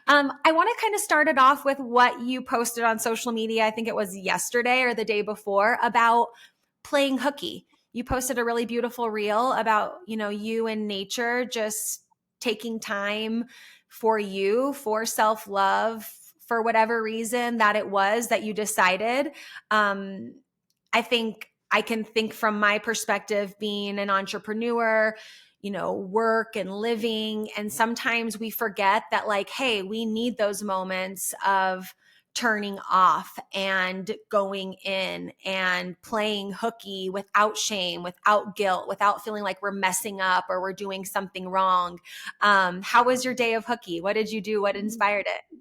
I want to kind of start it off with what you posted on social media. I think it was yesterday or the day before about playing hooky. You posted a really beautiful reel about, you and nature just taking time for you, for self-love, for whatever reason that it was that you decided. I think I can think from my perspective, being an entrepreneur, work and living. And sometimes we forget that, like, hey, we need those moments of turning off and going in and playing hooky without shame, without guilt, without feeling like we're messing up or we're doing something wrong. How was your day of hooky? What did you do? What inspired it?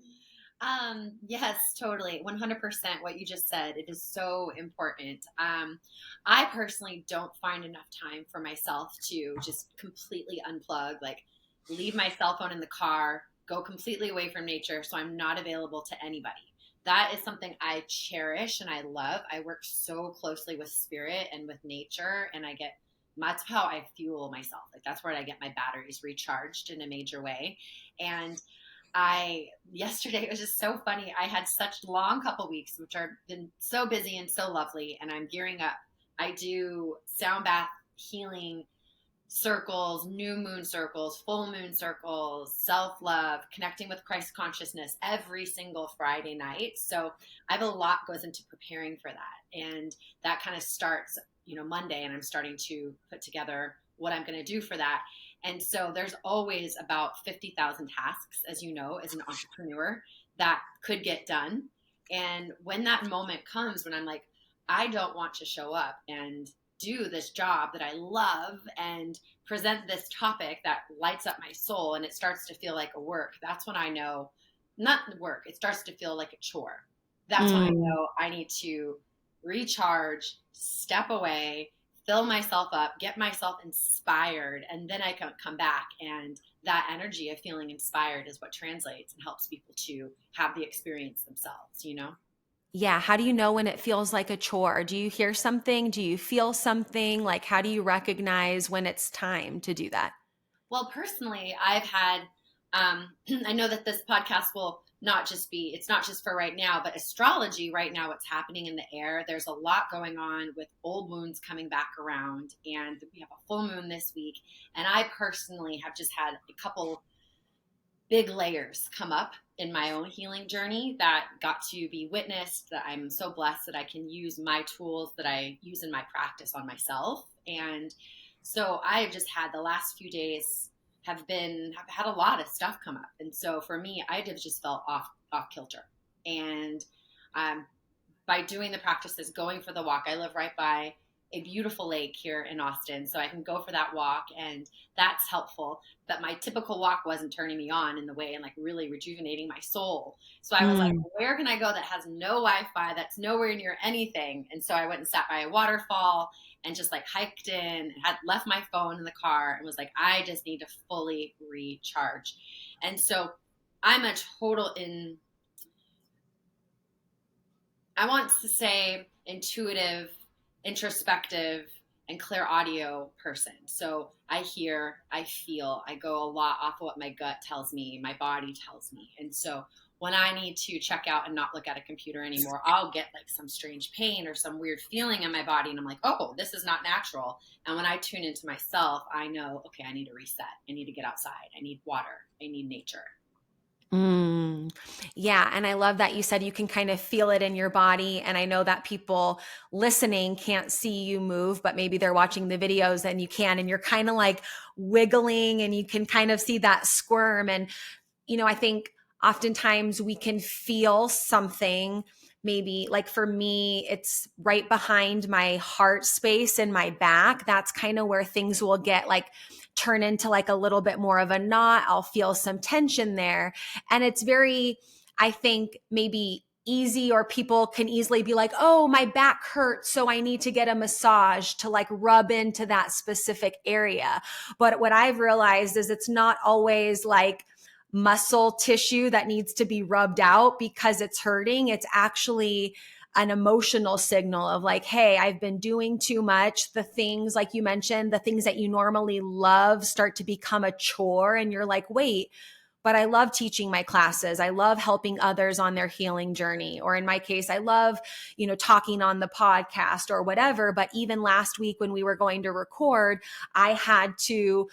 Yes, totally. 100% what you just said. It is so important. I personally don't find enough time for myself to just completely unplug, like leave my cell phone in the car, go completely away from nature so I'm not available to anybody. That is something I cherish and I love. I work so closely with spirit and with nature, and that's how I fuel myself. Like that's where I get my batteries recharged in a major way. And yesterday it was just so funny. I had such long couple weeks, which are been so busy and so lovely, and I'm gearing up. I do sound bath healing circles, new moon circles, full moon circles, self love, connecting with Christ consciousness every single Friday night. So I have a lot goes into preparing for that, and that kind of starts, Monday, and I'm starting to put together what I'm going to do for that. And so there's always about 50,000 tasks, as you know, as an entrepreneur that could get done. And when that moment comes, when I'm like, I don't want to show up and do this job that I love and present this topic that lights up my soul, and it starts to feel like a work, that's when I know, not work, it starts to feel like a chore. That's when I Mm. know I need to recharge, step away, fill myself up, get myself inspired, and then I can come back. And that energy of feeling inspired is what translates and helps people to have the experience themselves. Yeah. How do you know when it feels like a chore? Do you hear something? Do you feel something? Like, how do you recognize when it's time to do that? Well, personally, I've had, I know that this podcast will not just be, it's not just for right now, but astrology right now, what's happening in the air. There's a lot going on with old wounds coming back around, and we have a full moon this week. And I personally have just had a couple big layers come up in my own healing journey that got to be witnessed, that I'm so blessed that I can use my tools that I use in my practice on myself. And so I've just had the last few days have had a lot of stuff come up. And so for me, I just felt off kilter. And um, by doing the practices, going for the walk, I live right by a beautiful lake here in Austin, so I can go for that walk, and that's helpful. But my typical walk wasn't turning me on in the way and like really rejuvenating my soul. So I was like, Mm. where can I go that has no Wi-Fi, that's nowhere near anything? And so I went and sat by a waterfall and just like hiked in, had left my phone in the car, and was like, I just need to fully recharge. And so I'm a total in I want to say intuitive, introspective, and clear audio person. So I hear, I feel, I go a lot off of what my gut tells me, my body tells me. And so when I need to check out and not look at a computer anymore, I'll get like some strange pain or some weird feeling in my body. And I'm like, oh, this is not natural. And when I tune into myself, I know, okay, I need to reset. I need to get outside. I need water. I need nature. Mm. Yeah. And I love that you said you can kind of feel it in your body. And I know that people listening can't see you move, but maybe they're watching the videos and you can, and you're kind of like wiggling and you can kind of see that squirm. And, I think oftentimes we can feel something. Maybe like for me, it's right behind my heart space in my back. That's kind of where things will get like turn into like a little bit more of a knot. I'll feel some tension there. And it's very, I think, maybe easy, or people can easily be like, oh, my back hurts, so I need to get a massage to like rub into that specific area. But what I've realized is it's not always like muscle tissue that needs to be rubbed out because it's hurting. It's actually an emotional signal of like, hey, I've been doing too much. The things, like you mentioned, the things that you normally love start to become a chore. And you're like, wait, but I love teaching my classes. I love helping others on their healing journey. Or in my case, I love, talking on the podcast or whatever. But even last week when we were going to record, I had to,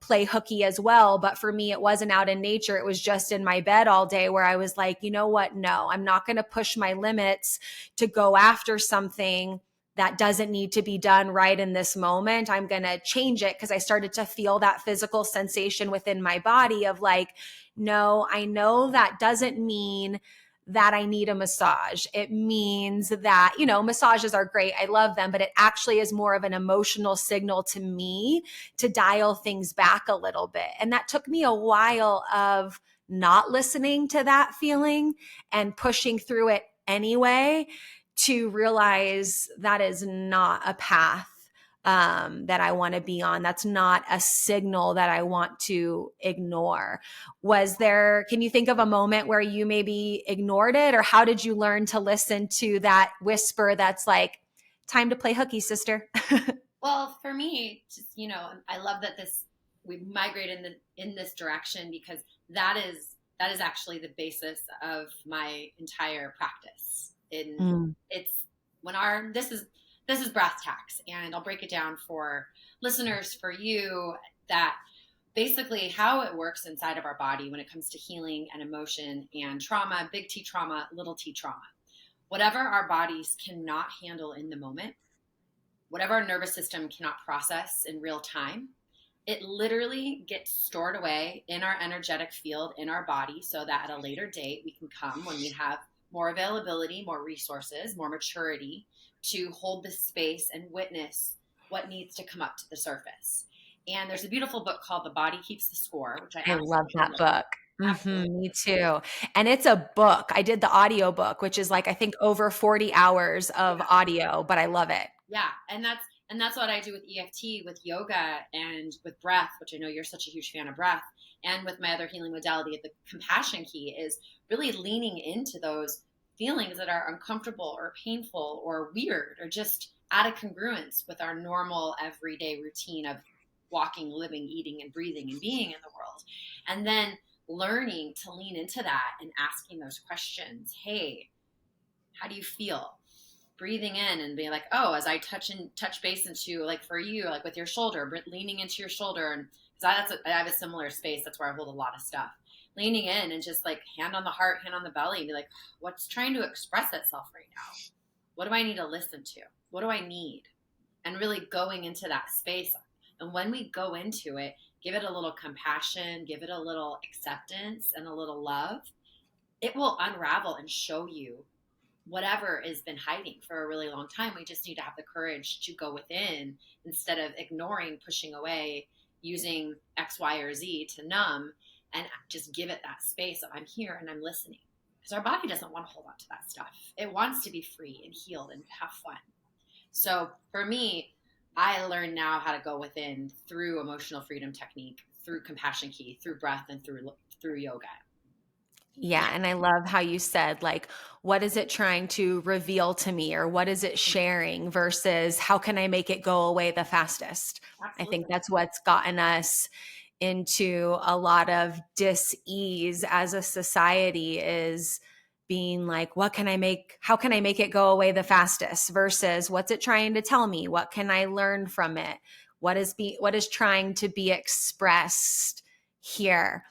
play hooky as well. But for me, it wasn't out in nature. It was just in my bed all day where I was like, you know what? No, I'm not going to push my limits to go after something that doesn't need to be done right in this moment. I'm going to change it because I started to feel that physical sensation within my body of like, no, I know that doesn't mean that I need a massage. It means that, massages are great. I love them, but it actually is more of an emotional signal to me to dial things back a little bit. And that took me a while of not listening to that feeling and pushing through it anyway, to realize that is not a path that I want to be on. That's not a signal that I want to ignore. Can you think of a moment where you maybe ignored it, or how did you learn to listen to that whisper that's like, time to play hooky, sister? Well, for me, just, I love that we've migrated in this direction, because that is actually the basis of my entire practice. It's this is breath tax, and I'll break it down for listeners, for you, that basically how it works inside of our body when it comes to healing and emotion and trauma, big T trauma, little t trauma. Whatever our bodies cannot handle in the moment, whatever our nervous system cannot process in real time, it literally gets stored away in our energetic field in our body, so that at a later date we can come when we have more availability, more resources, more maturity to hold this space and witness what needs to come up to the surface. And there's a beautiful book called The Body Keeps the Score, which I I love absolutely that love. book. Absolutely. Me too. And it's a book. I did the audio book, which is like, I think over 40 hours of Yeah. audio, but I love it. Yeah. And that's what I do with EFT, with yoga, and with breath, which I know you're such a huge fan of breath, and with my other healing modality. The compassion key is really leaning into those feelings that are uncomfortable or painful or weird or just out of congruence with our normal everyday routine of walking, living, eating, and breathing and being in the world. And then learning to lean into that and asking those questions. Hey, how do you feel? Breathing in and being like, oh, as I touch base into, like, for you, like with your shoulder, leaning into your shoulder. And because I have a similar space, that's where I hold a lot of stuff. Leaning in and just like hand on the heart, hand on the belly, and be like, what's trying to express itself right now? What do I need to listen to? What do I need? And really going into that space. And when we go into it, give it a little compassion, give it a little acceptance and a little love. It will unravel and show you whatever has been hiding for a really long time. We just need to have the courage to go within instead of ignoring, pushing away, using X, Y, or Z to numb, and just give it that space of, I'm here and I'm listening. Because our body doesn't want to hold on to that stuff. It wants to be free and healed and have fun. So for me, I learn now how to go within through emotional freedom technique, through compassion key, through breath, and through yoga. Yeah. And I love how you said, like, what is it trying to reveal to me, or what is it sharing versus how can I make it go away the fastest? I think Absolutely. that's what's gotten us into a lot of dis-ease as a society, is being like, how can I make it go away the fastest versus what's it trying to tell me? What can I learn from it? What is trying to be expressed here?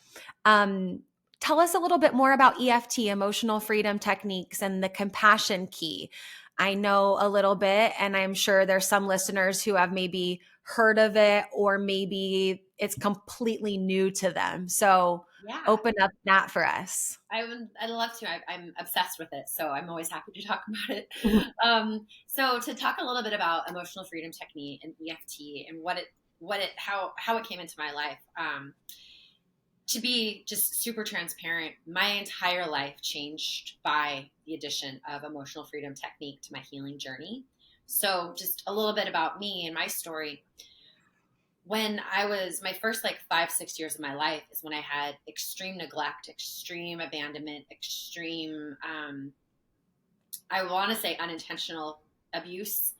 Um, Tell us a little bit more about EFT, emotional freedom techniques, and the compassion key. I know a little bit, and I'm sure there's some listeners who have maybe heard of it, or maybe it's completely new to them. So Yeah. open up that for us. I'd love to. I'm obsessed with it, so I'm always happy to talk about it. So to talk a little bit about emotional freedom technique and EFT and how it came into my life. To be just super transparent, my entire life changed by the addition of emotional freedom technique to my healing journey. So just a little bit about me and my story. When I was my first like 5-6 years of my life is when I had extreme neglect, extreme abandonment, extreme, I want to say unintentional abuse.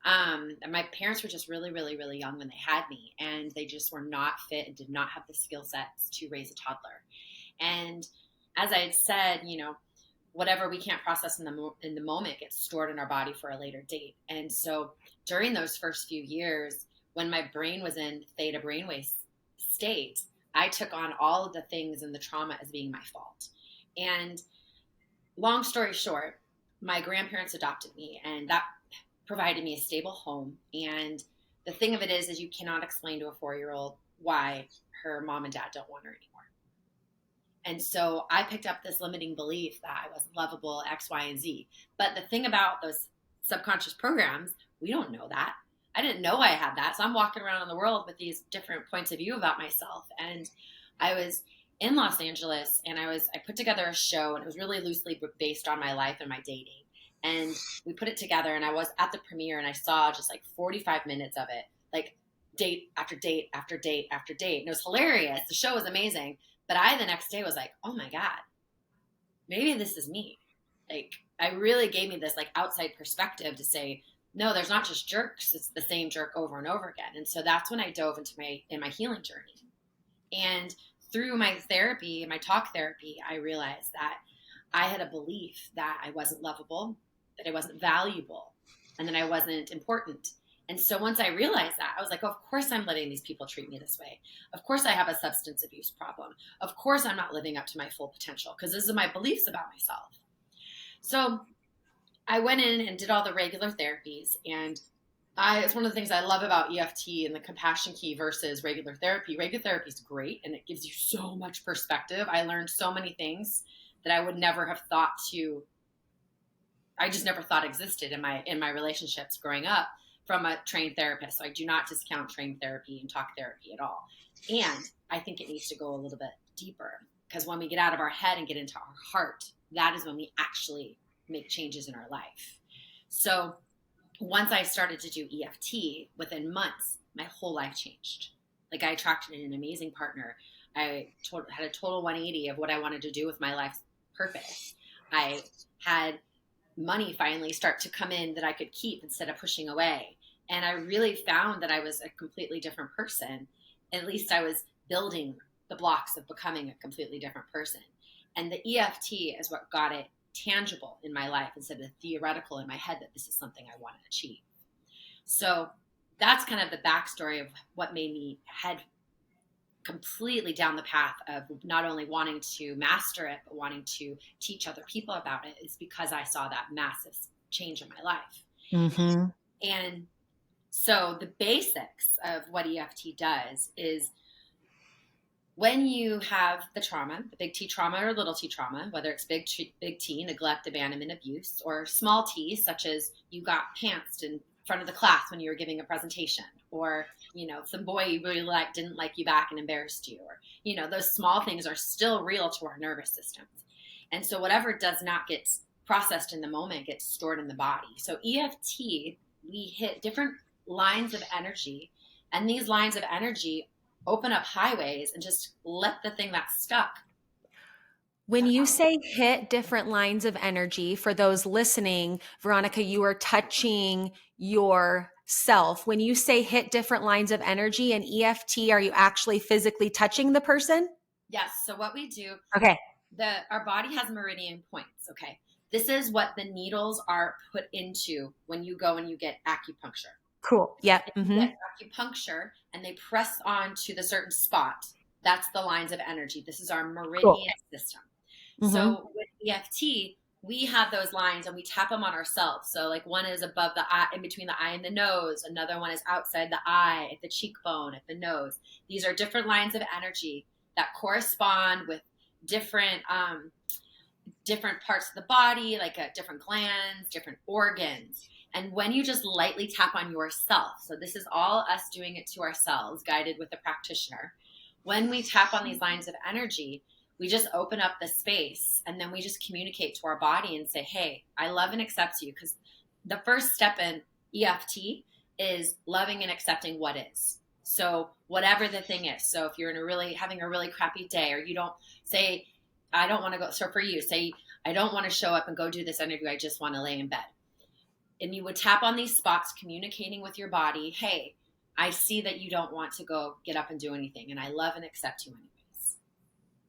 And my parents were just really, really, really young when they had me, and they just were not fit and did not have the skill sets to raise a toddler. And as I had said, whatever we can't process in the moment gets stored in our body for a later date. And so during those first few years, when my brain was in theta brainwave state, I took on all of the things in the trauma as being my fault. And long story short, my grandparents adopted me, and that provided me a stable home. And the thing of it is you cannot explain to a 4-year-old why her mom and dad don't want her anymore. And so I picked up this limiting belief that I wasn't lovable, X, Y, and Z. But the thing about those subconscious programs, we don't know that. I didn't know I had that. So I'm walking around in the world with these different points of view about myself. And I was in Los Angeles, and I put together a show, and it was really loosely based on my life and my dating. And we put it together, and I was at the premiere, and I saw just like 45 minutes of it, like date after date after date after date. And it was hilarious. The show was amazing. But I, the next day, was like, oh my God, maybe this is me. Like, I really gave me this like outside perspective to say, no, there's not just jerks. It's the same jerk over and over again. And so that's when I dove into my healing journey. And through my therapy, my talk therapy, I realized that I had a belief that I wasn't lovable, that I wasn't valuable, and that I wasn't important. And so once I realized that, I was like, of course I'm letting these people treat me this way. Of course I have a substance abuse problem. Of course I'm not living up to my full potential, because this is my beliefs about myself. So I went in and did all the regular therapies. And it's one of the things I love about EFT and the compassion key versus regular therapy. Regular therapy is great, and it gives you so much perspective. I learned so many things that I would never have thought I just never thought existed in my relationships growing up from a trained therapist. So I do not discount trained therapy and talk therapy at all. And I think it needs to go a little bit deeper, because when we get out of our head and get into our heart, that is when we actually make changes in our life. So once I started to do EFT, within months, my whole life changed. Like, I attracted an amazing partner. I had a total 180 of what I wanted to do with my life's purpose. I had money finally start to come in that I could keep instead of pushing away. And I really found that I was a completely different person. At least I was building the blocks of becoming a completely different person. And the EFT is what got it tangible in my life instead of theoretical in my head that this is something I want to achieve. So that's kind of the backstory of what made me head completely down the path of not only wanting to master it, but wanting to teach other people about it, is because I saw that massive change in my life. Mm-hmm. And so the basics of what EFT does is, when you have the trauma, the big T trauma or little t trauma, whether it's big T, neglect, abandonment, abuse, or small t, such as you got pantsed in front of the class when you were giving a presentation, or, some boy you really didn't like you back and embarrassed you, or, those small things are still real to our nervous systems. And so whatever does not get processed in the moment gets stored in the body. So EFT, we hit different lines of energy, and these lines of energy open up highways and just let the thing that's stuck. When you say hit different lines of energy, for those listening, Veronica, you are touching yourself. When you say hit different lines of energy in EFT, are you actually physically touching the person? Yes. So what we do, okay, our body has meridian points. Okay. This is what the needles are put into when you go and you get acupuncture. Cool. Yeah. Mm-hmm. You get acupuncture and they press on to the certain spot. That's the lines of energy. This is our meridian system. Mm-hmm. So with EFT, we have those lines and we tap them on ourselves. So like, one is above the eye, in between the eye and the nose. Another one is outside the eye, at the cheekbone, at the nose. These are different lines of energy that correspond with different parts of the body, like different glands, different organs. And when you just lightly tap on yourself, so this is all us doing it to ourselves, guided with a practitioner. When we tap on these lines of energy, we just open up the space, and then we just communicate to our body and say, hey, I love and accept you. Because the first step in EFT is loving and accepting what is. So whatever the thing is. So if you're having a really crappy day, or you don't say, I don't want to go. So for you, say, I don't want to show up and go do this interview. I just want to lay in bed. And you would tap on these spots, communicating with your body. Hey, I see that you don't want to go get up and do anything, and I love and accept you anyways.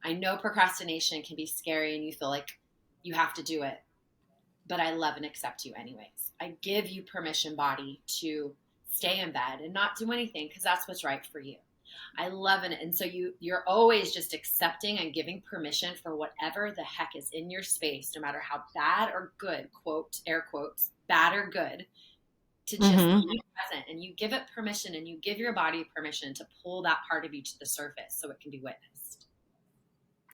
I know procrastination can be scary and you feel like you have to do it, but I love and accept you anyways. I give you permission, body, to stay in bed and not do anything because that's what's right for you. I love it. And so you're always just accepting and giving permission for whatever the heck is in your space, no matter how bad or good, quote, air quotes, bad or good, to just Mm-hmm. be present. And you give it permission and you give your body permission to pull that part of you to the surface so it can be witnessed.